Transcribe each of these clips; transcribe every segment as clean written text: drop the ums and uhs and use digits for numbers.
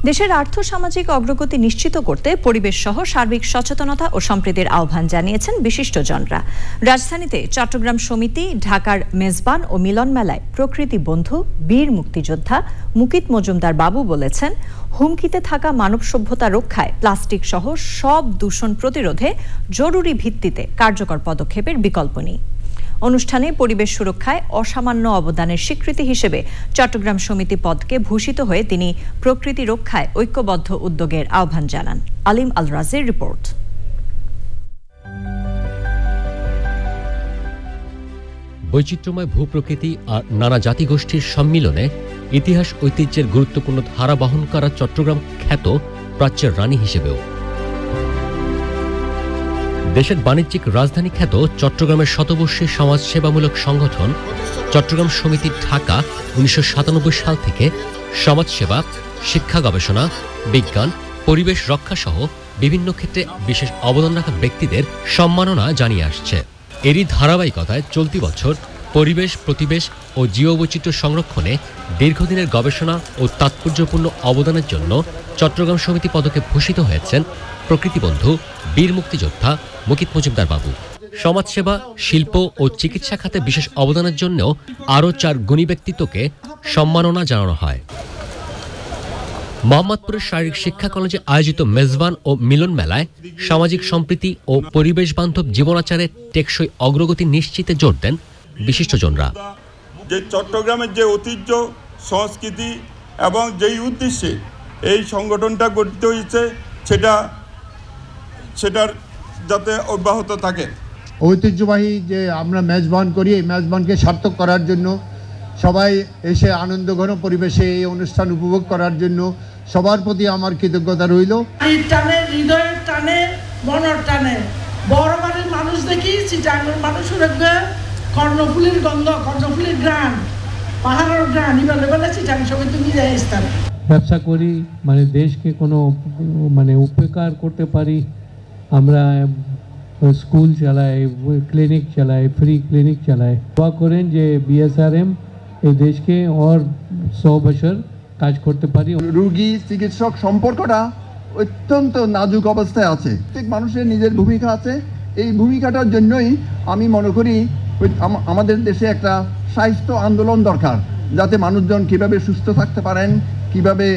দেশের আর্থ-সামাজিক অগ্রগতি নিশ্চিত করতে পরিবেশ সহ সার্বিক সচেতনতা ও সম্প্রীতির আহ্বান জানিয়েছেন বিশিষ্টজনরা। রাজধানীতে চট্টগ্রাম সমিতি, ঢাকার মেজবান ও মিলন মেলায় প্রকৃতি বন্ধু বীর মুক্তিযোদ্ধা মুকিত মজুমদার বাবু বলেছেন, হুমকিতে থাকা মানব সভ্যতা রক্ষায় প্লাস্টিক সহ সব দূষণ প্রতিরোধে জরুরি ভিত্তিতে কার্যকর পদক্ষেপের বিকল্প নেই। অনুষ্ঠানে পরিবেশ সুরক্ষায় অসামান্য অবদানের স্বীকৃতি হিসেবে চট্টগ্রাম সমিতি পদকে ভূষিত হয়ে তিনি প্রকৃতি রক্ষায় ঐক্যবদ্ধ উদ্যোগের আহ্বান জানান। আলিম আল রাজির রিপোর্ট। বৈচিত্র্যময় ভূপ্রকৃতি আর নানা জাতিগোষ্ঠীর সম্মিলনে ইতিহাস ঐতিহ্যের গুরুত্বপূর্ণ ধারা বহন করা চট্টগ্রাম খ্যাত প্রাচ্যের রানী হিসেবেও। দেশের বাণিজ্যিক রাজধানী খ্যাত চট্টগ্রামের শতবর্ষী সমাজসেবামূলক সংগঠন চট্টগ্রাম সমিতি ঢাকা ১৯৯৭ সাল থেকে সমাজসেবা, শিক্ষা, গবেষণা, বিজ্ঞান, পরিবেশ রক্ষা সহ বিভিন্ন ক্ষেত্রে বিশেষ অবদান রাখা ব্যক্তিদের সম্মাননা জানিয়ে আসছে। এরই ধারাবাহিকতায় চলতি বছর পরিবেশ, প্রতিবেশ ও জীববৈচিত্র্য সংরক্ষণে দীর্ঘদিনের গবেষণা ও তাৎপর্যপূর্ণ অবদানের জন্য চট্টগ্রাম সমিতি পদকে ভূষিত হয়েছেন প্রকৃতিবন্ধু বীর মুক্তিযোদ্ধা মুকিত মজুমদার বাবু। সমাজসেবা, শিল্প ও চিকিৎসা খাতে বিশেষ অবদানের জন্যও আরও ৪ গুণী ব্যক্তিত্বকে সম্মাননা জানানো হয়। মোহাম্মদপুরের শারীরিক শিক্ষা কলেজে আয়োজিত মেজবান ও মিলন মেলায় সামাজিক সম্প্রীতি ও পরিবেশ বান্ধব জীবনাচারের টেকসই অগ্রগতি নিশ্চিতে জোর দেন বিশিষ্টজনরা। যে চট্টগ্রামের যে ঐতিহ্য, সংস্কৃতি এবং যেই উদ্দেশ্যে এই সংগঠনটা গঠিত হয়েছে সেটার যাতে অব্যাহত থাকে। ঐতিহ্যবাহী যে আমরা মেজবান করি, এই মেজবানকে সার্থক করার জন্য সবাই এসে আনন্দঘন পরিবেশে এই অনুষ্ঠান উপভোগ করার জন্য সবার প্রতি আমার কৃতজ্ঞতা রইল। টানে, হৃদয়ের টানে, মনের টানে বড় বাড়ির মানুষ দেখি চিটাঙ্গের মানুষের কর্ণফুলের গন্ধ, কর্ণফুলের গ্রাম, পাহাড়ের গ্রাম ইবেলে চিটাং সবাই তুমি যাই স্থান ব্যবসা করি, মানে দেশকে কোনো উপকার করতে পারি। আমরা স্কুল চালাই, ক্লিনিক চালাই, ফ্রি ক্লিনিক চালাই। দোয়া করেন যে বিএসআরএম এই দেশকে আর 100 বছর কাজ করতে পারি। রোগী চিকিৎসক সম্পর্কটা অত্যন্ত নাজুক অবস্থায় আছে। প্রত্যেক মানুষের নিজের ভূমিকা আছে। এই ভূমিকাটার জন্যই আমি মনে করি আমাদের দেশে একটা স্বাস্থ্য আন্দোলন দরকার, যাতে মানুষজন কিভাবে সুস্থ থাকতে পারেন, কিভাবে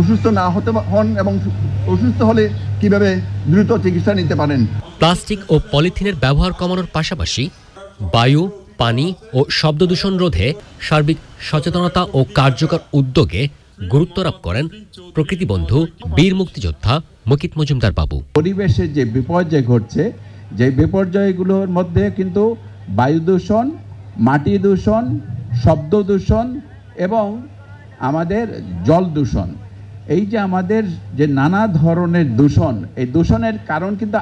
অসুস্থ না হতে হন এবং অসুস্থ হলে কিভাবে দ্রুত চিকিৎসা নিতে পারেন। প্লাস্টিক ও পলিথিনের ব্যবহার কমানোর পাশাপাশি বায়ু, পানি ও শব্দ দূষণ রোধে সার্বিক সচেতনতা ও কার্যকর উদ্যোগে গুরুত্ব আরোপ করেন প্রকৃতিবন্ধু বীর মুক্তিযোদ্ধা মুকিত মজুমদার বাবু। পরিবেশের যে বিপর্যয় ঘটছে, যে বিপর্যয়গুলোর মধ্যে কিন্তু বায়ু দূষণ, মাটি দূষণ, শব্দ দূষণ এবং আমাদের জল দূষণ, এই যে আমাদের যে নানা ধরনের দূষণ, এই দূষণের কারণ কিন্তু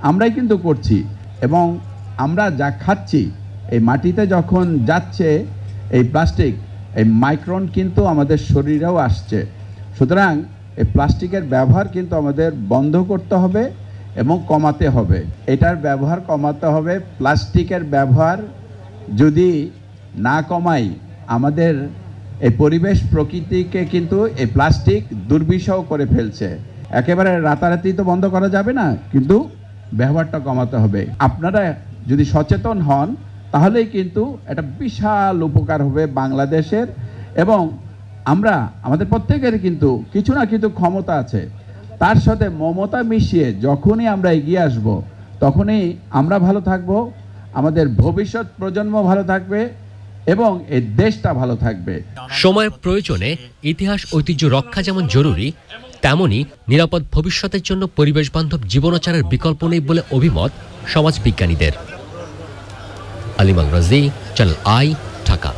আমরাই কিন্তু করছি। এবং আমরা যা খাচ্ছি, এই মাটিতে যখন যাচ্ছে এই প্লাস্টিক, এই মাইক্রন কিন্তু আমাদের শরীরেও আসছে। সুতরাং এই প্লাস্টিকের ব্যবহার কিন্তু আমাদের বন্ধ করতে হবে এবং কমাতে হবে। এটার ব্যবহার কমাতে হবে। প্লাস্টিকের ব্যবহার যদি না কমাই, আমাদের এই পরিবেশ প্রকৃতিকে কিন্তু এই প্লাস্টিক দুর্বিষহ করে ফেলছে। একেবারে রাতারাতি তো বন্ধ করা যাবে না, কিন্তু ব্যবহারটা কমাতে হবে। আপনারা যদি সচেতন হন, তাহলেই কিন্তু একটা বিশাল উপকার হবে বাংলাদেশের। এবং আমাদের প্রত্যেকের কিন্তু কিছু না কিছু ক্ষমতা আছে, তার সাথে মমতা মিশিয়ে যখনই আমরা এগিয়ে আসব, তখনই আমরা ভালো থাকব, আমাদের ভবিষ্যৎ প্রজন্ম ভালো থাকবে এবং এই দেশটা ভালো থাকবে। সময়ের প্রয়োজনে ইতিহাস ঐতিহ্য রক্ষা যেমন জরুরি, তেমনি নিরাপদ ভবিষ্যতের জন্য পরিবেশ বান্ধব জীবনাচারের বিকল্প নেই বলে অভিমত সমাজবিজ্ঞানীদের। আলিম আল রাজি, চ্যানেল আই, ঢাকা।